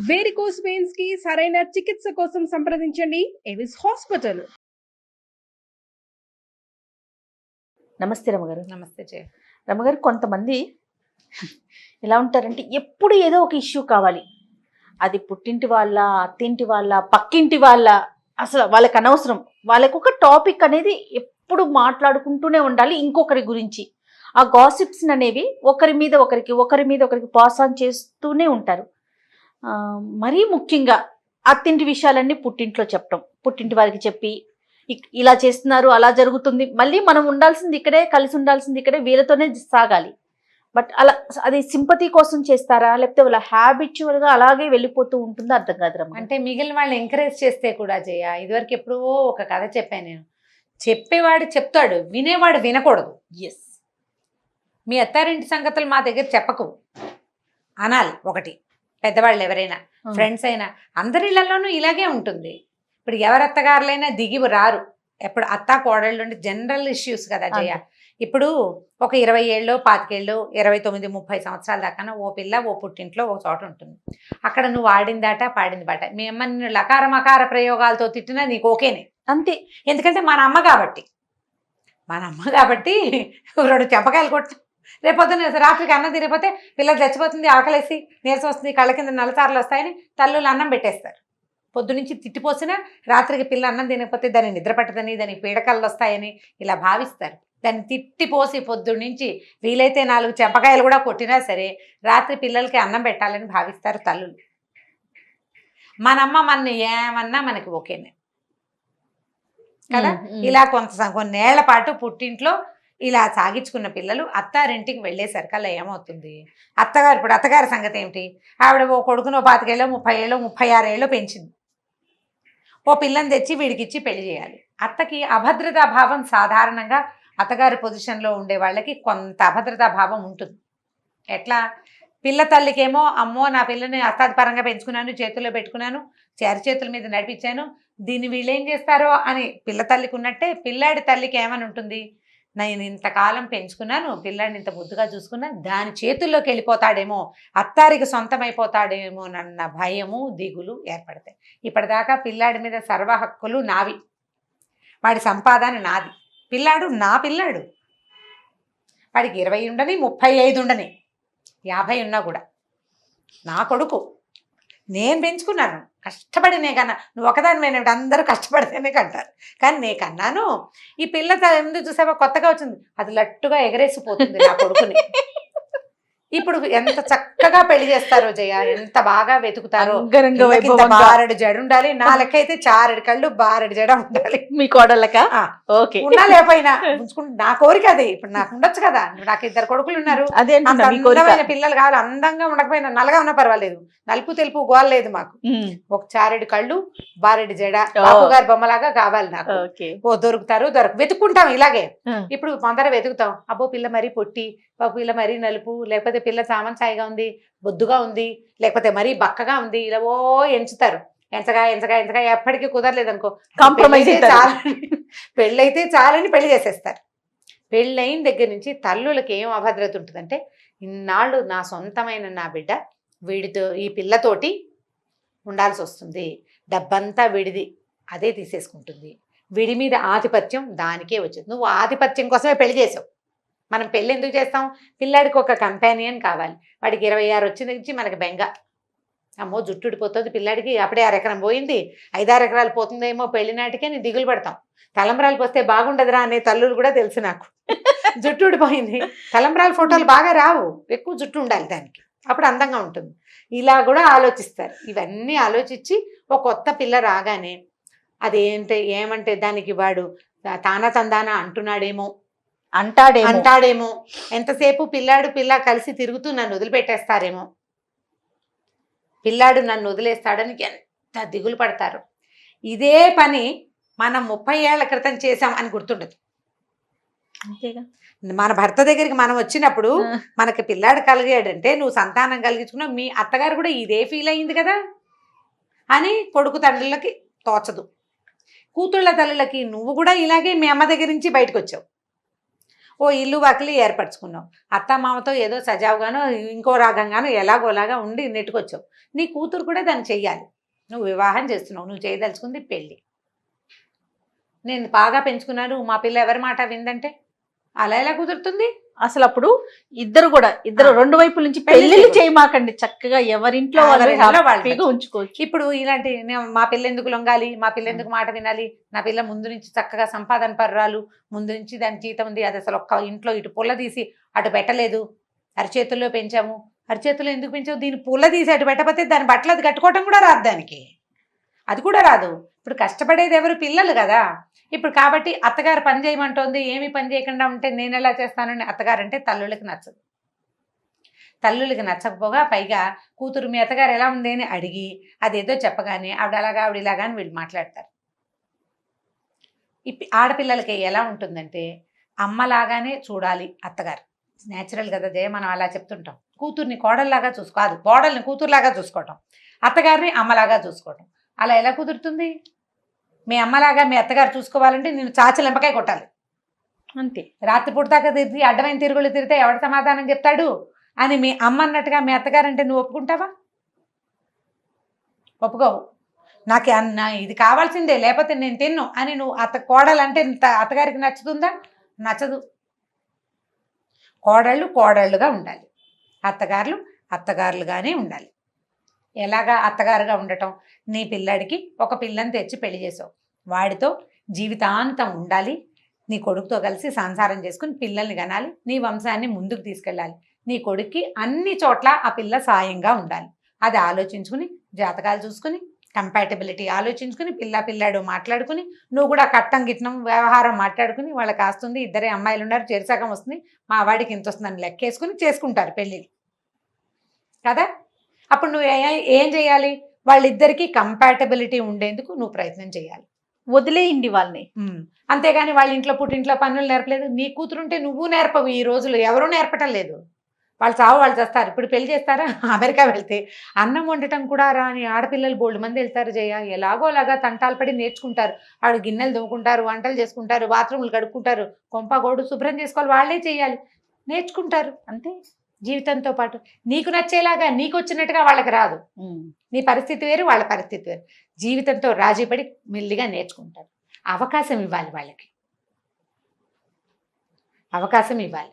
Varicose veins కి సరైన చికిత్స కోసం సంప్రదించండి ఎవిస్ హాస్పిటల్. నమస్తే రమగారు. నమస్తే జయ. రమగారు, కొంతమంది ఎలా ఉంటారంటే ఎప్పుడు ఏదో ఒక ఇష్యూ కావాలి. అది పుట్టింటి వాళ్ళ, అత్తింటి వాళ్ళ, పక్కింటి వాళ్ళ, అసలు వాళ్ళకి అనవసరం. వాళ్ళకు ఒక టాపిక్ అనేది ఎప్పుడు మాట్లాడుకుంటూనే ఉండాలి ఇంకొకరి గురించి. ఆ గాసిప్స్ అనేవి ఒకరి మీద ఒకరికి పాస్ ఆన్ చేస్తూనే ఉంటారు. మరీ ముఖ్యంగా అత్తింటి విషయాలన్నీ పుట్టింట్లో చెప్పడం, పుట్టింటి వారికి చెప్పి ఇలా చేస్తున్నారు, అలా జరుగుతుంది, మళ్ళీ మనం ఉండాల్సింది ఇక్కడే, కలిసి ఉండాల్సింది ఇక్కడే, వీళ్ళతోనే సాగాలి. బట్ అలా అది సింపతి కోసం చేస్తారా, లేకపోతే వాళ్ళ హ్యాబిచువల్గా అలాగే వెళ్ళిపోతూ ఉంటుందో అర్థం కాదు రమ్మ. అంటే మిగిలిన వాళ్ళు ఎంకరేజ్ చేస్తే కూడా జయ, ఇదివరకు ఎప్పుడో ఒక కథ చెప్పాను నేను. చెప్పేవాడు చెప్తాడు, వినేవాడు వినకూడదు. ఎస్, మీ అత్తారింటి సంగతులు మా దగ్గర చెప్పకు అనాలి. ఒకటి, పెద్దవాళ్ళు ఎవరైనా, ఫ్రెండ్స్ అయినా, అందరి ఇళ్లలోనూ ఇలాగే ఉంటుంది. ఇప్పుడు ఎవరు అత్తగారులైనా దిగి రారు. ఎప్పుడు అత్త కోడళ్ళు అంటే జనరల్ ఇష్యూస్ కదా జయ. ఇప్పుడు ఒక 20 ఏళ్ళు, 25 ఏళ్ళు, 29, 30 సంవత్సరాల దాకా ఓ పిల్ల ఓ పుట్టింట్లో ఒక చోట ఉంటుంది. అక్కడ నువ్వు ఆడిందాట పాడింది బాట. మీ అమ్మ నిన్ను లకార మకార ప్రయోగాలతో తిట్టినా నీకు ఓకేనే, అంతే. ఎందుకంటే మన అమ్మ కాబట్టి 2 చెంపకాయలు కొట్టు. రేపొద్దున రాత్రికి అన్నం తినకపోతే పిల్లలు చచ్చిపోతుంది, ఆకలేసి నీరసం వస్తుంది, కళ్ళ కింద నల్లతారులు వస్తాయని తల్లులు అన్నం పెట్టేస్తారు. పొద్దునుంచి తిట్టిపోసినా రాత్రికి పిల్ల అన్నం తినకపోతే దాన్ని నిద్ర పట్టదని, దానికి పీడకళ్ళు వస్తాయని ఇలా భావిస్తారు. దాన్ని తిట్టిపోసి పొద్దున్నుంచి వీలైతే 4 చెంపకాయలు కూడా కొట్టినా సరే రాత్రి పిల్లలకి అన్నం పెట్టాలని భావిస్తారు తల్లులు. మనమ్మ మన ఏమన్నా మనకి ఓకేనే కదా. ఇలా కొన్నేళ్ల పాటు పుట్టింట్లో ఇలా సాగించుకున్న పిల్లలు అత్తారింటికి వెళ్ళేసరికల్లా ఏమవుతుంది, ఇప్పుడు అత్తగారి సంగతి ఏమిటి? ఆవిడ ఓ కొడుకునో 25 ఏళ్ళు, 30 ఏళ్ళు, 36 ఏళ్ళు పెంచింది. ఓ పిల్లని తెచ్చి వీడికిచ్చి పెళ్లి చేయాలి. అత్తకి అభద్రతా భావం సాధారణంగా అత్తగారి పొజిషన్లో ఉండే వాళ్ళకి కొంత అభద్రతా భావం ఉంటుంది. ఎట్లా? పిల్ల తల్లికేమో అమ్మో నా పిల్లని అత్తాది పరంగా పెంచుకున్నాను, చేతుల్లో పెట్టుకున్నాను, చేతుల మీద నడిపించాను, దీన్ని వీళ్ళు ఏం చేస్తారో అని పిల్ల తల్లికి ఉన్నట్టే పిల్లాడి తల్లికి ఏమని ఉంటుంది, నేను ఇంతకాలం పెంచుకున్నాను, పిల్లాడిని ఇంత ముద్దుగా చూసుకున్నాను, దాని చేతుల్లోకి వెళ్ళిపోతాడేమో, అత్తారికి సొంతమైపోతాడేమోనన్న భయము, దిగులు ఏర్పడతాయి. ఇప్పటిదాకా పిల్లాడి మీద సర్వ హక్కులు నావి, వాడి సంపాదన నాది, పిల్లాడు నా పిల్లాడు, వాడికి 20 ఉండని, 35 ఉండని, 50 ఉన్నా కూడా నా కొడుకు, నేను పెంచుకున్నాను, కష్టపడి నే కన్నా. నువ్వు ఒకదాని మీద అందరూ కష్టపడితేనే కంటారు, కానీ నే కన్నాను. ఈ పిల్ల ఎందుకు చూసావా కొత్తగా వచ్చింది, అది లట్టుగా ఎగరేసిపోతుంది నా కొడుకుని. ఇప్పుడు ఎంత చక్కగా పెళ్లి చేస్తారో జయ, ఎంత బాగా వెతుకుతారో. బారెడు జడ ఉండాలి, నా లెక్క అయితే 4 కళ్ళు 6 జడ ఉండాలి. మీ కోడళ్ళక ఉన్నా లేకపోయినా ఉంచుకుంటే నా కోరిక అది. ఇప్పుడు నాకు ఉండొచ్చు కదా, నాకు 2 కొడుకులు ఉన్నారు, అందమైన పిల్లలు కావాలి. అందంగా ఉండకపోయినా నల్లగా ఉన్నా పర్వాలేదు, నలుపు తెలుపు గోల లేదు మాకు. ఒక 4 కళ్ళు 6 జడ, బాపు గారి బొమ్మలాగా కావాలి నాకు. ఓ దొరుకుతారు, వెతుక్కుంటాం ఇలాగే. ఇప్పుడు కొందరు వెతుకుతాం, అబ్బో పిల్ల మరీ పొట్టి, పిల్ల మరీ నలుపు, లేకపోతే పిల్ల సామంచాయిగా ఉంది, బొద్దుగా ఉంది, లేకపోతే మరీ బక్కగా ఉంది, ఇలా ఓ ఎంచుతారు. ఎంచగా ఎప్పటికీ కుదరలేదు అనుకో, కాంప్రమైజ్ పెళ్ళైతే చాలని పెళ్లి చేసేస్తారు. పెళ్ళైన దగ్గర నుంచి తల్లులకి ఏం అభద్రత ఉంటుందంటే, ఇన్నాళ్ళు నా సొంతమైన నా బిడ్డ వీడితో, ఈ పిల్లతోటి ఉండాల్సి వస్తుంది, డబ్బంతా విడిది, అదే తీసేసుకుంటుంది, విడి మీద ఆధిపత్యం దానికే వచ్చింది. నువ్వు ఆధిపత్యం కోసమే పెళ్లి చేసావు. మనం పెళ్ళి ఎందుకు చేస్తాం? పిల్లాడికి ఒక కంపానియన్ కావాలి. వాడికి 26 వచ్చిన నుంచి మనకి బెంగ, అమ్మో జుట్టు ఊడిపోతుంది పిల్లాడికి, అప్పుడే 6 ఎకరం పోయింది, 5-6 ఎకరాలు పోతుందేమో పెళ్లి నాటికే నీ దిగులు పడతాం. తలంబ్రాలు పోస్తే బాగుండదురా అనే తల్లులు కూడా తెలుసు నాకు. జుట్టు ఊడిపోయింది, తలంబ్రాల ఫోటోలు బాగా రావు, ఎక్కువ జుట్టు ఉండాలి దానికి, అప్పుడు అందంగా ఉంటుంది. ఇలా కూడా ఆలోచిస్తారు. ఇవన్నీ ఆలోచించి ఒక కొత్త పిల్ల రాగానే ఏమంటే దానికి వాడు తానా తందానా అంటాడేమో, ఎంతసేపు పిల్ల కలిసి తిరుగుతూ నన్ను వదిలిపెట్టేస్తారేమో, పిల్లాడు నన్ను వదిలేస్తాడని ఎంత దిగులు పడతారు. ఇదే పని మనం 30 ఏళ్ల క్రితం చేసాం అని గుర్తుండదు. అంతేగా, మన భర్త దగ్గరికి మనం వచ్చినప్పుడు మనకి పిల్లాడు కలిగాడంటే నువ్వు సంతానం కలిగించుకున్నావు, మీ అత్తగారు కూడా ఇదే ఫీల్ అయ్యింది కదా అని కొడుకు తండ్రులకి తోచదు. కూతుళ్ళ తల్లులకి నువ్వు కూడా ఇలాగే మీ అమ్మ దగ్గర నుంచి బయటకు వచ్చావు. ఓ ఇల్లు వాకిలి ఏర్పరచుకున్నావు, అత్తమామతో ఏదో సజావుగానో ఇంకో రాగంగానో ఎలాగోలాగా ఉండి నెట్టుకొచ్చావు. నీ కూతురు కూడా దాన్ని చెయ్యాలి. నువ్వు వివాహం చేస్తున్నావు, నువ్వు చేయదలుచుకుంది పెళ్ళి. నేను బాగా పెంచుకున్నాను, మా పిల్ల ఎవరి మాట విందంటే అలా ఎలా కుదురుతుంది? అసలు అప్పుడు ఇద్దరు రెండు వైపుల నుంచి పెళ్లి పెళ్లిళ్ళు చేయమాకండి, చక్కగా ఎవరింట్లో వాళ్ళు ఎవరింట్లో వాళ్ళు హ్యాపీగా ఉంచుకోవచ్చు. ఇప్పుడు ఇలాంటి మా పిల్ల ఎందుకు లొంగాలి, మా పిల్ల ఎందుకు మాట వినాలి, నా పిల్ల ముందు నుంచి చక్కగా సంపాదన పర్రాలు, ముందు నుంచి దాని జీతం ఉంది, అది అసలు ఒక్క ఇంట్లో ఇటు పుల్ల తీసి అటు పెట్టలేదు, అరిచేతుల్లో పెంచాము. అరిచేతుల్లో ఎందుకు పెంచాము? దీని పుల్ల తీసి అటు పెట్టకపోతే దాని బట్టలు అది కట్టుకోవటం కూడా రాదు, దానికి అది కూడా రాదు. ఇప్పుడు కష్టపడేది ఎవరు? పిల్లలు కదా. ఇప్పుడు కాబట్టి అత్తగారు పని చేయమంటోంది, ఏమి పని చేయకుండా ఉంటే నేను ఎలా చేస్తానని అత్తగారు అంటే తల్లులకి నచ్చదు. తల్లులకి నచ్చకపోగా పైగా కూతురు మీ అత్తగారు ఎలా ఉంది అని అడిగి అదేదో చెప్పగానే ఆవిడ అలాగా ఆవిడ ఇలాగా అని వీళ్ళు మాట్లాడతారు. ఆడపిల్లలకి ఎలా ఉంటుందంటే అమ్మలాగానే చూడాలి అత్తగారు. న్యాచురల్ కదా జయ, మనం అలా చెప్తుంటాం. కూతుర్ని కోడల్లాగా చూసుకోదు, కోడల్ని కూతురులాగా చూసుకోవటం, అత్తగారిని అమ్మలాగా చూసుకోవటం. అలా ఎలా కుదురుతుంది? మీ అమ్మలాగా మీ అత్తగారు చూసుకోవాలంటే నేను చాచలెంపకాయ కొట్టాలి అంతే. రాత్రిపూట దాకా తిరిగి అడ్డమైన తిరుగులు తిరిగితే ఎవడు సమాధానం చెప్తాడు అని మీ అమ్మ అన్నట్టుగా మీ అత్తగారు అంటే నువ్వు ఒప్పుకుంటావా? ఒప్పుకోవు. నాకు ఇది కావాల్సిందే లేకపోతే నేను తిన్ను అని నువ్వు కోడలంటే అత్తగారికి నచ్చుతుందా? నచ్చదు. కోడళ్ళు కోడళ్ళుగా ఉండాలి, అత్తగారులు అత్తగారులుగానే ఉండాలి. ఎలాగా అత్తగారుగా ఉండటం? నీ పిల్లాడికి ఒక పిల్లని తెచ్చి పెళ్లి చేసావు, వాడితో జీవితాంతం ఉండాలి, నీ కొడుకుతో కలిసి సంసారం చేసుకుని పిల్లల్ని కనాలి, నీ వంశాన్ని ముందుకు తీసుకెళ్ళాలి. నీ కొడుక్కి అన్ని చోట్ల ఆ పిల్ల సాయంగా ఉండాలి. అది ఆలోచించుకుని, జాతకాలు చూసుకుని, కంపాటబిలిటీ ఆలోచించుకుని, పిల్లాడు మాట్లాడుకుని, నువ్వు కూడా కట్టం గిట్నం వ్యవహారం మాట్లాడుకుని, వాళ్ళకి ఆస్తుంది, ఇద్దరే అమ్మాయిలు ఉన్నారు, చెరిసగం వస్తుంది, మా వాడికి ఇంత వస్తుందని లెక్కేసుకుని చేసుకుంటారు పెళ్ళిళ్ళు కదా. అప్పుడు నువ్వు ఏం చేయాలి? వాళ్ళిద్దరికీ కంపాటబిలిటీ ఉండేందుకు నువ్వు ప్రయత్నం చేయాలి. వదిలేయండి వాళ్ళని. అంతేగాని వాళ్ళ ఇంట్లో పుట్టింట్లో పనులు నేర్పలేదు. నీ కూతురుంటే నువ్వు నేర్పవు. ఈ రోజులు ఎవరూ నేర్పటం లేదు. వాళ్ళు చావు వాళ్ళు చేస్తారు. ఇప్పుడు పెళ్లి చేస్తారా? అమెరికా వెళ్తే అన్నం వండటం కూడా రాని ఆడపిల్లలు బోల్డ్ మంది వెళ్తారు జయ. ఎలాగోలాగా తంటాలు పడి నేర్చుకుంటారు. వాళ్ళు గిన్నెలు దువ్వుకుంటారు, వంటలు చేసుకుంటారు, బాత్రూములు కడుక్కుంటారు, కొంపగోడు శుభ్రం చేసుకోవాలి, వాళ్ళే చేయాలి, నేర్చుకుంటారు. అంతే. జీవితంతో పాటు నీకు నచ్చేలాగా నీకు వచ్చినట్టుగా వాళ్ళకి రాదు. నీ పరిస్థితి వేరు, వాళ్ళ పరిస్థితి వేరు. జీవితంతో రాజీపడి మెల్లిగా నేర్చుకుంటారు. అవకాశం ఇవ్వాలి వాళ్ళకి, అవకాశం ఇవ్వాలి.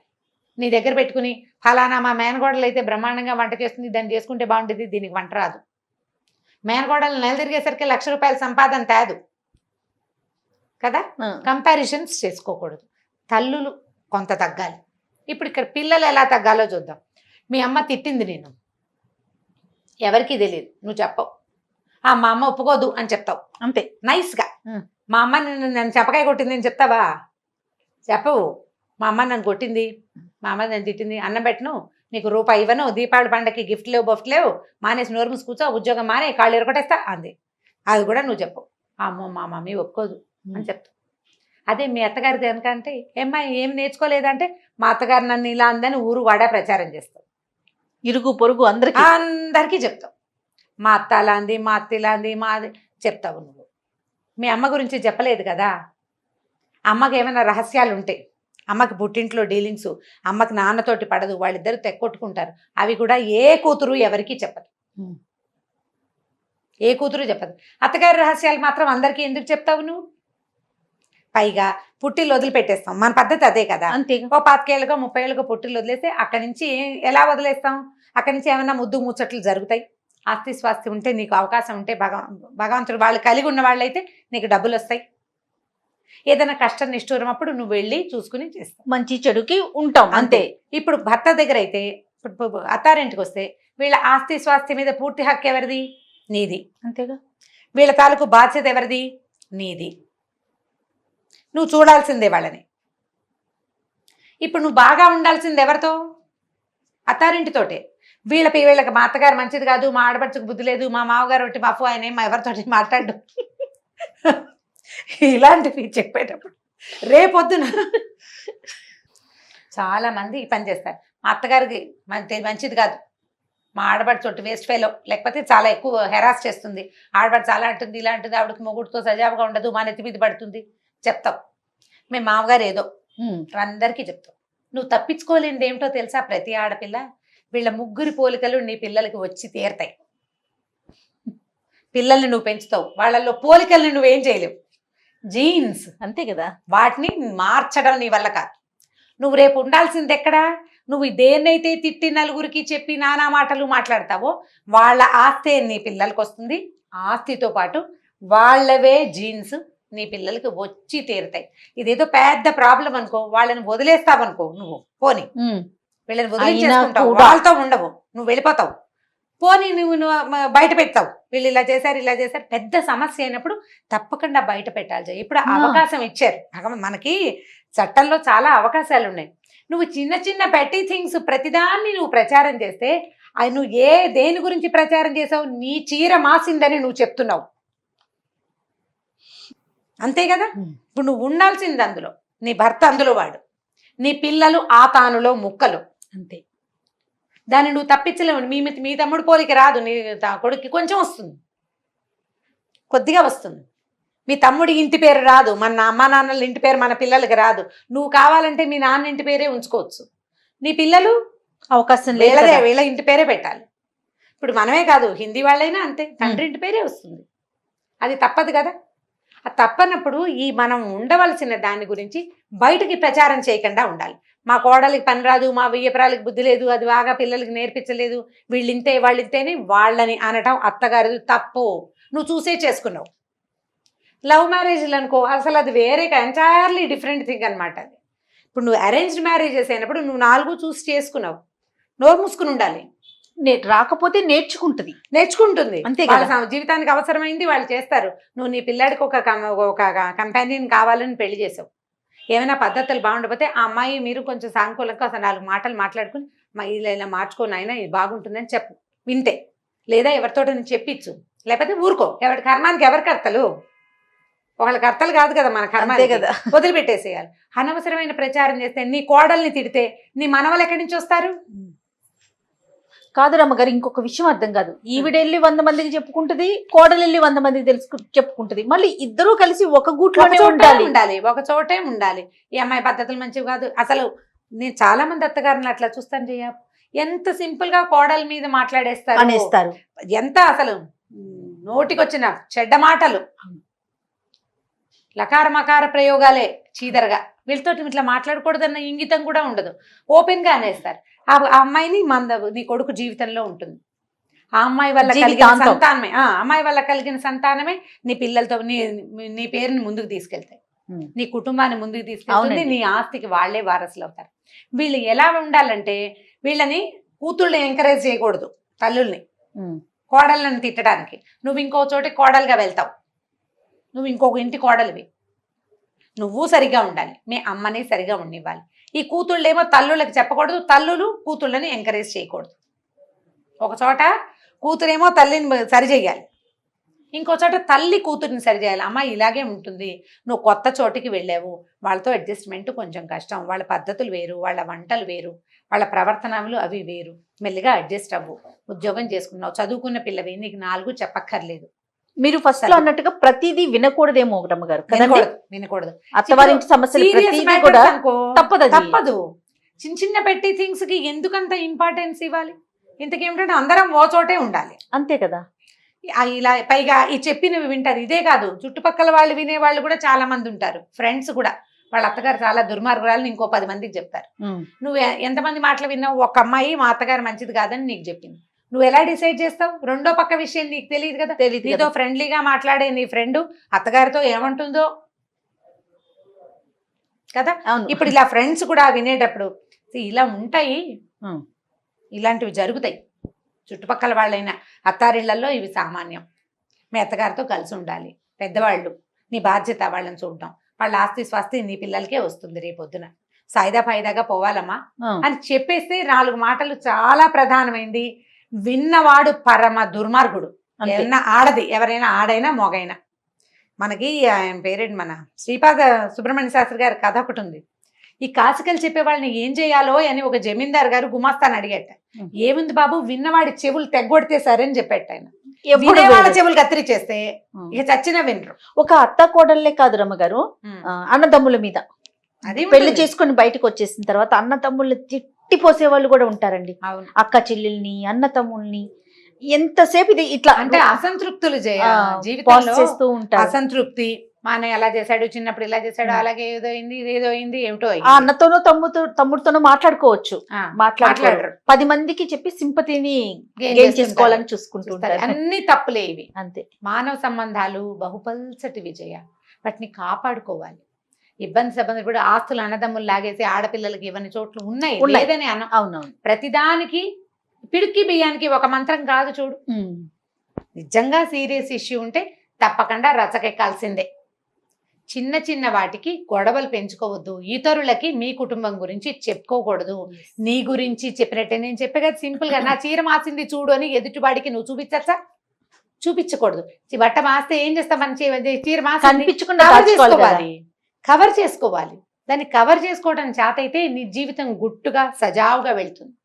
నీ దగ్గర పెట్టుకుని ఫలానా మా మేనగోడలు అయితే బ్రహ్మాండంగా వంట చేస్తుంది, దాన్ని చేసుకుంటే బాగుంటుంది, దీనికి వంట రాదు. మేనగోడలు నెల తిరిగేసరికి ₹1,00,000 సంపాదన తేదు కదా. కంపారిజన్స్ చేసుకోకూడదు. తల్లులు కొంత తగ్గాలి. ఇప్పుడు ఇక్కడ పిల్లలు ఎలా తగ్గాలో చూద్దాం. మీ అమ్మ తిట్టింది నేను, ఎవరికి తెలియదు, నువ్వు చెప్పవు. మా అమ్మ ఒప్పుకోదు అని చెప్తావు అంతే నైస్గా. మా అమ్మ నన్ను చెప్పకాయ కొట్టింది అని చెప్తావా? చెప్పవు. మా అమ్మ నన్ను కొట్టింది, మా అమ్మ నన్ను తిట్టింది, అన్నం పెట్టను, నీకు రూపాయి ఇవ్వను, దీపావళి పండగకి గిఫ్ట్ లేవు, బఫ్ట్ లేవు, మానేసి నోరు మూసి కూర్చో, ఉద్యోగం మానే, కాళ్ళు ఎరగొట్టేస్తా అంది. అది కూడా నువ్వు చెప్పవు. అమ్మో మా మమ్మీ ఒప్పుకోదు అని చెప్తావు. అదే మీ అత్తగారిది ఎందుకంటే ఏం నేర్చుకోలేదంటే మా అత్తగారు నన్ను ఇలా అందని ఊరు వాడా ప్రచారం చేస్తావు, ఇరుగు పొరుగు అందరికీ చెప్తావు. మా అత్త అలా అంది, మా అత్త ఇలా అంది, మాది చెప్తావు. నువ్వు మీ అమ్మ గురించి చెప్పలేదు కదా. అమ్మకి ఏమైనా రహస్యాలు ఉంటాయి, అమ్మకి పుట్టింట్లో డీలింగ్స్, అమ్మకి నాన్నతోటి పడదు, వాళ్ళిద్దరు తెక్కొట్టుకుంటారు, అవి కూడా ఏ కూతురు ఎవరికి చెప్పదు, ఏ కూతురు చెప్పదు. అత్తగారి రహస్యాలు మాత్రం అందరికీ ఎందుకు చెప్తావు నువ్వు? పైగా పుట్టిల్లు వదిలిపెట్టేస్తాం, మన పద్ధతి అదే కదా. అంతే. ఓ 25 ఏళ్ళకో 30 ఏళ్ళకో పుట్టిల్లు వదిలేస్తే అక్కడి నుంచి ఎలా వదిలేస్తాం? అక్కడి నుంచి ఏమైనా ముద్దు ముచ్చట్లు జరుగుతాయి. ఆస్తి స్వాస్తి ఉంటే, నీకు అవకాశం ఉంటే, భగవంతుడు వాళ్ళు కలిగి ఉన్న వాళ్ళైతే నీకు డబ్బులు వస్తాయి. ఏదైనా కష్టం నిష్ఠూరం అప్పుడు నువ్వు వెళ్ళి చూసుకుని చేస్తావు, మంచి చెడుకి ఉంటాం అంతే. ఇప్పుడు భర్త దగ్గర అయితే, ఇప్పుడు అత్తారింటికి వస్తే వీళ్ళ ఆస్తి స్వాస్తి మీద పూర్తి హక్కు ఎవరిది? నీది. అంతేగా. వీళ్ళ తాలూకు బాధ్యత ఎవరిది? నీది. నువ్వు చూడాల్సిందే వాళ్ళని. ఇప్పుడు నువ్వు బాగా ఉండాల్సింది ఎవరితో? అత్తారింటితోటే. వీళ్ళకి మా అత్తగారు మంచిది కాదు, మా ఆడపడుచుకు బుద్ధి లేదు, మా మామగారు ఒకటి మఫు, ఆయన మా ఎవరితోటి మాట్లాడు, ఇలాంటివి చెప్పేటప్పుడు రేపొద్దున చాలామంది ఈ పని చేస్తారు. మా అత్తగారికి మంచిది కాదు, మా ఆడపడుచు వేస్ట్ ఫెలో, లేకపోతే చాలా ఎక్కువ హెరాస్ చేస్తుంది, ఆడపడు చాలా అంటుంది ఇలా అంటుంది, ఆవిడకి మొగుడుతో సజావుగా ఉండదు, మా నెత్తి మీద పడుతుంది చెప్తావు. మీ మామగారు ఏదో అందరికీ చెప్తావు. నువ్వు తప్పించుకోలేనిది ఏమిటో తెలుసా? ప్రతి ఆడపిల్ల వీళ్ళ ముగ్గురి పోలికలు నీ పిల్లలకి వచ్చి తీరతాయి. పిల్లల్ని నువ్వు పెంచుతావు, వాళ్ళల్లో పోలికల్ని నువ్వేం చేయలేవు. జీన్స్ అంతే కదా. వాటిని మార్చడం నీ వల్ల కాదు. నువ్వు రేపు ఉండాల్సింది ఎక్కడా? నువ్వు దేన్నైతే తిట్టి నలుగురికి చెప్పి నానా మాటలు మాట్లాడతావో వాళ్ళ ఆస్తే నీ పిల్లలకి వస్తుంది. ఆస్తితో పాటు వాళ్ళవే జీన్స్ నీ పిల్లలకి వచ్చి తీరుతాయి. ఇదేదో పెద్ద ప్రాబ్లం అనుకో, వాళ్ళని వదిలేస్తావనుకో, నువ్వు పోనీ వీళ్ళని వదిలేసుకుంటావు, వాళ్ళతో ఉండవు, నువ్వు వెళ్ళిపోతావు. పోనీ నువ్వు బయట పెడతావు, వీళ్ళు ఇలా చేశారు ఇలా చేశారు, పెద్ద సమస్య అయినప్పుడు తప్పకుండా బయట పెట్టాలి. ఇప్పుడు అవకాశం ఇచ్చారు మనకి, చట్టంలో చాలా అవకాశాలు ఉన్నాయి. నువ్వు చిన్న చిన్న పెట్టి థింగ్స్ ప్రతిదాన్ని నువ్వు ప్రచారం చేస్తే అది నువ్వు దేని గురించి ప్రచారం చేసావు? నీ చీర మాసిందని నువ్వు చెప్తున్నావు, అంతే కదా. ఇప్పుడు నువ్వు ఉండాల్సింది అందులో, నీ భర్త అందులో వాడు, నీ పిల్లలు ఆ తానులో ముక్కలు, అంతే. దాన్ని నువ్వు తప్పించలేవు. మీ తమ్ముడు పోలిక రాదు, నీ కొడుక్కి కొంచెం వస్తుంది, కొద్దిగా వస్తుంది. మీ తమ్ముడి ఇంటి పేరు రాదు, మన అమ్మ నాన్నల ఇంటి పేరు మన పిల్లలకి రాదు. నువ్వు కావాలంటే మీ నాన్న ఇంటి పేరే ఉంచుకోవచ్చు, నీ పిల్లలు అవకాశం లేదే వీళ్ళ ఇంటి పేరే పెట్టాలి. ఇప్పుడు మనమే కాదు, హిందీ వాళ్ళైనా అంతే, తండ్రి ఇంటి పేరే వస్తుంది. అది తప్పదు కదా. అది తప్పనప్పుడు మనం ఉండవలసిన దాని గురించి బయటకి ప్రచారం చేయకుండా ఉండాలి. మా కోడలికి పని రాదు, మా వియ్యపురాలకి బుద్ధి లేదు, అది బాగా పిల్లలకి నేర్పించలేదు, వీళ్ళింతే వాళ్ళింతేనే వాళ్ళని అనటం అత్తగారిది తప్పు. నువ్వు చూసే చేసుకున్నావు. లవ్ మ్యారేజ్లు అనుకో, అసలు అది వేరే ఎంటైర్లీ డిఫరెంట్ థింగ్ అనమాట. అది ఇప్పుడు నువ్వు అరేంజ్డ్ మ్యారేజెస్ అయినప్పుడు నువ్వు 4 చూసి చేసుకున్నావు, నోరు మూసుకుని ఉండాలి. రాకపోతే నేర్చుకుంటుంది, అంతే. వాళ్ళ జీవితానికి అవసరమైంది వాళ్ళు చేస్తారు. నువ్వు నీ పిల్లాడికి ఒక కంపానియన్ కావాలని పెళ్లి చేసావు. ఏమైనా పద్ధతులు బాగుండకపోతే ఆ అమ్మాయి మీరు కొంచెం సానుకూలంగా అసలు 4 మాటలు మాట్లాడుకుని ఇలా మార్చుకొని అయినా ఇది బాగుంటుందని చెప్పు, వింటే. లేదా ఎవరితోట నేను చెప్పించు, లేకపోతే ఊరుకో. ఎవరి కర్మానికి ఎవరి కర్తలు? వాళ్ళ కర్తలు కాదు కదా మన కర్మానికి కదా, వదిలిపెట్టేసేయాలి. అనవసరమైన ప్రచారం చేస్తే, నీ కోడల్ని తిడితే నీ మనవలు ఎక్కడి నుంచి వస్తారు? కాదు రమ్మగారు, ఇంకొక విషయం అర్థం కాదు. ఈవిడెళ్ళి 100 మందికి చెప్పుకుంటది, కోడలెళ్ళి 100 మందికి చెప్పుకుంటది. మళ్ళీ ఇద్దరూ కలిసి ఒక గూట్లోనే ఉండాలి, ఒక చోటే ఉండాలి. ఈ అమ్మాయి పద్ధతులు మంచివి కాదు. అసలు నేను చాలా మంది అత్తగారిని అట్లా చూస్తాను చెయ్య, ఎంత సింపుల్ గా కోడల మీద మాట్లాడేస్తారు అనేస్తారు. ఎంత అసలు నోటికొచ్చిన చెడ్డ మాటలు, లకార మకార ప్రయోగాలే చీదరగా. వీళ్ళతో ఇట్లా మాట్లాడకూడదన్న ఇంగితం కూడా ఉండదు, ఓపెన్ గా అనేస్తారు. ఆ అమ్మాయిని నీ కొడుకు జీవితంలో ఉంటుంది. ఆ అమ్మాయి వల్ల కలిగిన సంతానమే, అమ్మాయి వల్ల కలిగిన సంతానమే నీ పిల్లలతో నీ పేరుని ముందుకు తీసుకెళ్తాయి, నీ కుటుంబాన్ని ముందుకు తీసుకెళ్తుంది, నీ ఆస్తికి వాళ్లే వారసులు అవుతారు. వీళ్ళు ఎలా ఉండాలంటే, వీళ్ళని కూతుళ్ళని ఎంకరేజ్ చేయకూడదు, తల్లుల్ని కోడళ్ళని తిట్టడానికి. నువ్వు ఇంకో చోటి కోడలుగా వెళ్తావు, నువ్వు ఇంకొక ఇంటి కోడలివి, నువ్వు సరిగా ఉండాలి, మీ అమ్మని సరిగా ఉండివ్వాలి. ఈ కూతుళ్ళేమో తల్లుళ్ళకి చెప్పకూడదు, తల్లులు కూతుళ్ళని ఎంకరేజ్ చేయకూడదు. ఒక చోట కూతురేమో తల్లిని సరి చేయాలి, ఇంకో చోట తల్లి కూతురిని సరి చేయాలి. అమ్మ ఇలాగే ఉంటుంది, నువ్వు కొత్త చోటికి వెళ్ళావు, వాళ్ళతో అడ్జస్ట్మెంట్ కొంచెం కష్టం, వాళ్ళ పద్ధతులు వేరు, వాళ్ళ వంటలు వేరు, వాళ్ళ ప్రవర్తనలు అవి వేరు, మెల్లిగా అడ్జస్ట్ అవ్వు. ఉద్యోగం చేసుకున్నావు, చదువుకున్న పిల్లవి, నీకు 4 చెప్పక్కర్లేదు. మీరు ఫస్ట్ లో అన్నట్టుగా ప్రతిదీ వినకూడదేమో రమ్మగారు, వినకూడదు. అత్తవారింటి సమస్యలు తప్పదు. చిన్న చిన్న పెట్టి థింగ్స్ కి ఎందుకంత ఇంపార్టెన్స్ ఇవ్వాలి? ఇంతకేమిటంటే అందరం ఓ చోటే ఉండాలి, అంతే కదా. ఇలా పైగా ఈ చెప్పినవి వింటారు. ఇదే కాదు, చుట్టుపక్కల వాళ్ళు వినేవాళ్ళు కూడా చాలా మంది ఉంటారు, ఫ్రెండ్స్ కూడా. వాళ్ళ అత్తగారు చాలా దుర్మార్గురాలని ఇంకో 10 మందికి చెప్తారు. నువ్వు ఎంతమంది మాటలు విన్నావు? ఒక అమ్మాయి మా అత్తగారు మంచిది కాదని నీకు చెప్పింది, నువ్వు ఎలా డిసైడ్ చేస్తావు? రెండో పక్క విషయం నీకు తెలియదు కదా. నీతో ఫ్రెండ్లీగా మాట్లాడే నీ ఫ్రెండ్ అత్తగారితో ఏమంటుందో కదా. ఇప్పుడు ఇలా ఫ్రెండ్స్ కూడా వినేటప్పుడు ఇలా ఉంటాయి, ఇలాంటివి జరుగుతాయి. చుట్టుపక్కల వాళ్ళైనా అత్తారిళ్లలో ఇవి సామాన్యం. మీ అత్తగారితో కలిసి ఉండాలి, పెద్దవాళ్ళు, నీ బాధ్యత వాళ్ళని చూడడం. వాళ్ళ ఆస్తి స్వస్తి నీ పిల్లలకే వస్తుంది రేపొద్దున. సాయిదా ఫాయిదాగా పోవాలమ్మా అని చెప్పేస్తే 4 మాటలు చాలా ప్రధానమైంది. విన్నవాడు పరమ దుర్మార్గుడు. ఎవరైనా ఆడైనా మొగైనా. మనకి ఆయన పేరేంటి, మన శ్రీపాద సుబ్రహ్మణ్య శాస్త్రి గారి కథ ఒకటి ఉంది. ఈ కాసికలు చెప్పే వాళ్ళని ఏం చేయాలో అని ఒక జమీందార్ గారు గుమాస్తాను అడిగట. ఏముంది బాబు, విన్నవాడి చెవులు తెగ్గొడితే సరే అని చెప్పేట ఆయన. వాళ్ళ చెవులు కత్తిరిచేస్తే ఇక చచ్చిన వినరు. ఒక అత్త కోడళ్లే కాదు రమ్మగారు, అన్నదమ్ముల మీద అది పెళ్లి ఉంటుంది. చేసుకొని బయటకు వచ్చేసిన తర్వాత అన్న తమ్ముళ్ళని తిట్టిపోసే వాళ్ళు కూడా ఉంటారండి. అవును. అక్క చెల్లెల్ని అన్న తమ్ముల్ని ఎంతసేపు ఇది ఇట్లా అంటే అసంతృప్తులు పాస్ జీవితంలో చేస్తూ ఉంటారు. అసంతృప్తి. మా అన్నయ్య అలా చేశాడు, చిన్నప్పుడు ఇలా చేశాడు, అలాగే ఏదో అయింది, ఇదేదో అయింది, ఏమిటో అయింది. ఆ అన్నతోనో తమ్ముడితోనో మాట్లాడుకోవచ్చు, మాట్లాడరు. మాట్లాడరు. 10 మందికి చెప్పి సింపతిని Gain గెయిన్ చేసుకోవాలని చూసుకుంటూ చూస్తారు. ఉంటారు. అన్ని తప్పులే ఇవి. అంతే. మానవ సంబంధాలు బహుపల్సటి విజయ, వాటిని కాపాడుకోవాలి. ఇబ్బంది ఇప్పుడు ఆస్తులు అన్నదమ్ములు లాగేసి ఆడపిల్లలకి ఇవన్నీ చోట్లు ఉన్నాయి, ఉన్నాయి. లేదని అన్న అవునవును. ప్రతిదానికి పిడికి బియ్యానికి ఒక మంత్రం కాదు చూడు. నిజంగా సీరియస్ ఇష్యూ ఉంటే తప్పకుండా రచకెక్కాల్సిందే. చిన్న చిన్న వాటికి గొడవలు పెంచుకోవద్దు. ఇతరులకి మీ కుటుంబం గురించి చెప్పుకోకూడదు. నీ గురించి చెప్పినట్టే నేను చెప్పే కదా సింపుల్ గా, నా చీర మాసింది చూడు అని ఎదుటివాడికి నువ్వు చూపించచ్చా? చూపించకూడదు. బట్ట మాస్తే ఏం చేస్తాం, మన చీర మాసి కనిపించకుండా కవర్ దాచుకోవాలి కదా. చేసుకోవాలి. కవర్ చేసుకోవాలి. దాన్ని కవర్ చేసుకోవడం చేత అయితే నీ జీవితం గుట్టుగా సజావుగా వెళ్తుంది.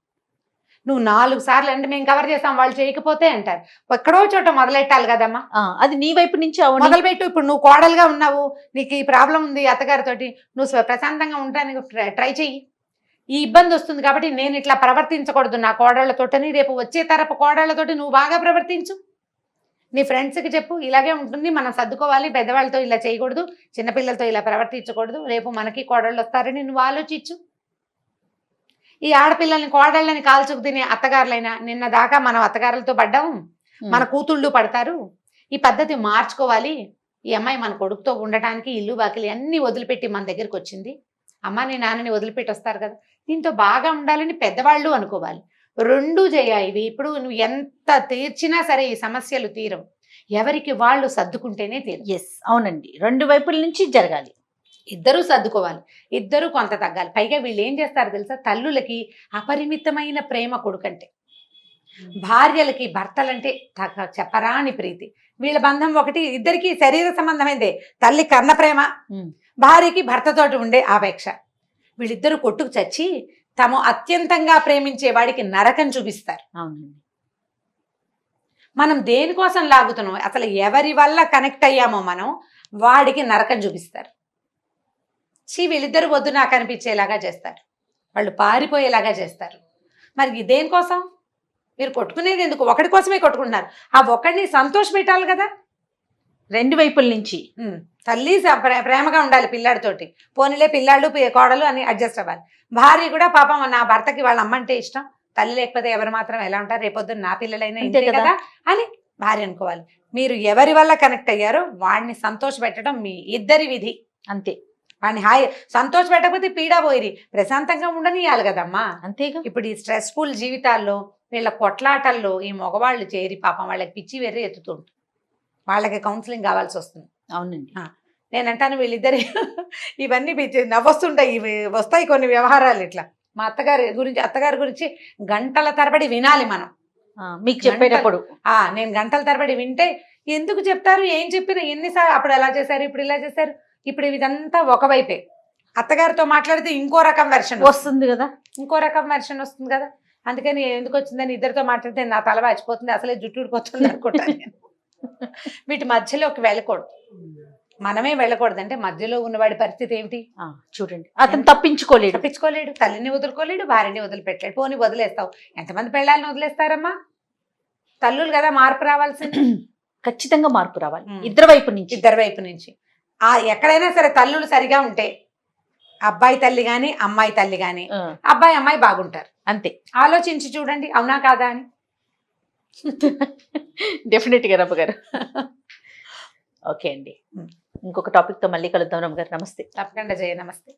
నువ్వు 4 సార్లు అంటే మేము కవర్ చేస్తాం వాళ్ళు చేయకపోతే అంటారు. ఎక్కడో చోట మొదలెట్టాలి కదమ్మా. అది నీ వైపు నుంచి మొదలుపెట్టు. ఇప్పుడు నువ్వు కోడలుగా ఉన్నావు, నీకు ఈ ప్రాబ్లం ఉంది అత్తగారితోటి, నువ్వు ప్రశాంతంగా ఉండడానికి ట్రై చెయ్యి. ఈ ఇబ్బంది వస్తుంది కాబట్టి నేను ఇట్లా ప్రవర్తించకూడదు నా కోడళ్లతోటని, రేపు వచ్చే తరపు కోడళ్లతోటి నువ్వు బాగా ప్రవర్తించు. నీ ఫ్రెండ్స్కి చెప్పు, ఇలాగే ఉంటుంది, మనం సర్దుకోవాలి, పెద్దవాళ్ళతో ఇలా చేయకూడదు, చిన్నపిల్లలతో ఇలా ప్రవర్తించకూడదు, రేపు మనకి కోడళ్ళు వస్తారని నువ్వు ఆలోచించు. ఈ ఆడపిల్లల్ని కోడళ్ళని కాల్చుకు తినే అత్తగారులైనా, నిన్న దాకా మనం అత్తగారులతో పడ్డాము, మన కూతుళ్ళు పడతారు. ఈ పద్ధతి మార్చుకోవాలి. ఈ అమ్మాయి మన కొడుకుతో ఉండటానికి ఇల్లు బాకిలి అన్ని వదిలిపెట్టి మన దగ్గరికి వచ్చింది. అమ్మ నీ నాన్నని వదిలిపెట్టి వస్తారు కదా, దీంతో బాగా ఉండాలని పెద్దవాళ్ళు అనుకోవాలి. 2 జయ ఇవి. ఇప్పుడు నువ్వు ఎంత తీర్చినా సరే ఈ సమస్యలు తీరవు. ఎవరికి వాళ్ళు సర్దుకుంటేనే తీరు. ఎస్, అవునండి. 2 వైపుల నుంచి జరగాలి. ఇద్దరూ సర్దుకోవాలి, ఇద్దరూ కొంత తగ్గాలి. పైగా వీళ్ళు ఏం చేస్తారు తెలుసా, తల్లులకి అపరిమితమైన ప్రేమ కొడుకంటే, భార్యలకి భర్తలంటే చెప్పరాని ప్రీతి. వీళ్ళ బంధం ఒకటి, ఇద్దరికి శరీర సంబంధమైందే. తల్లి కన్న ప్రేమ, భార్యకి భర్తతోటి ఉండే ఆపేక్ష. వీళ్ళిద్దరూ కొట్టుకు చచ్చి తాము అత్యంతంగా ప్రేమించే వాడికి నరకం చూపిస్తారు. అవునండి. మనం దేనికోసం లాగుతున్నాం, అసలు ఎవరి వల్ల కనెక్ట్ అయ్యామో మనం, వాడికి నరకం చూపిస్తారు. వీళ్ళిద్దరు వద్దు నాకు అనిపించేలాగా చేస్తారు, వాళ్ళు పారిపోయేలాగా చేస్తారు. మరి దేనికోసం మీరు కొట్టుకునేది ఎందుకు? ఒకటి కోసమే కొట్టుకుంటున్నారు. ఆ ఒకడిని సంతోష పెట్టాలి కదా. 2 వైపుల నుంచి తల్లి ప్రేమగా ఉండాలి పిల్లాడితోటి, పోనీలే పిల్లాళ్ళు కోడలు అని అడ్జస్ట్ అవ్వాలి. భార్య కూడా పాపం నా భర్తకి వాళ్ళ అమ్మ అంటే ఇష్టం, తల్లి లేకపోతే ఎవరు మాత్రం ఎలా ఉంటారు, రేపొద్దున నా పిల్లలైనా ఇంతే కదా అని భార్య అనుకోవాలి. మీరు ఎవరి వల్ల కనెక్ట్ అయ్యారో వాడిని సంతోష పెట్టడం మీ ఇద్దరి విధి. అంతే. వాడిని హాయి సంతోష పెట్టకపోతే పీడా పోయిరి, ప్రశాంతంగా ఉండనియాలి కదమ్మా. అంతేగా. ఇప్పుడు ఈ స్ట్రెస్ఫుల్ జీవితాల్లో వీళ్ళ కొట్లాటల్లో ఈ మగవాళ్ళు చేరి పాపం వాళ్ళకి పిచ్చి వెర్రి ఎత్తుతుంటారు, వాళ్ళకి కౌన్సిలింగ్ కావాల్సి వస్తుంది. అవునండి. నేనంటాను వీళ్ళిద్దరి ఇవన్నీ నవ్వొస్తుంటాయి, ఇవి వస్తాయి కొన్ని వ్యవహారాలు ఇట్లా. మా అత్తగారి గురించి గంటల తరబడి వినాలి మనం. మీకు చెప్పేటప్పుడు నేను గంటల తరబడి వింటే ఎందుకు చెప్తారు, ఏం చెప్పినా ఎన్నిసార్లు అప్పుడు ఎలా చేశారు, ఇప్పుడు ఇలా చేశారు. ఇప్పుడు ఇదంతా ఒకవైపే. అత్తగారితో మాట్లాడితే ఇంకో రకం వెర్షన్ వస్తుంది కదా, వస్తుంది కదా. అందుకని ఎందుకు వచ్చిందని ఇద్దరితో మాట్లాడితే నా తల వాచిపోతుంది, అసలే జుట్టు ఊడిపోతుంది అనుకుంటాను నేను. వీటి మధ్యలోకి వెళ్ళకూడదు, మనమే వెళ్ళకూడదు. అంటే మధ్యలో ఉన్నవాడి పరిస్థితి ఏమిటి చూడండి. అతను తప్పించుకోలేడు, తల్లిని వదులుకోలేడు, భార్యని వదిలిపెట్టలేడు. పోనీ వదిలేస్తావు, ఎంతమంది పెళ్ళాలని వదిలేస్తారమ్మా? తల్లులు కదా, మార్పు రావాల్సింది. ఖచ్చితంగా మార్పు రావాలి ఇద్దరి వైపు నుంచి. ఎక్కడైనా సరే తల్లులు సరిగా ఉంటే అబ్బాయి తల్లి గాని అమ్మాయి తల్లి గాని అబ్బాయి అమ్మాయి బాగుంటారు. అంతే. ఆలోచించి చూడండి, అవునా కాదా అని. డెఫినెట్ గా రమ్మ గారు. ఓకే అండి, ఇంకొక టాపిక్ తో మళ్ళీ కలుద్దాం రమ్మ గారు. నమస్తే. తప్పకుండా జయ, నమస్తే.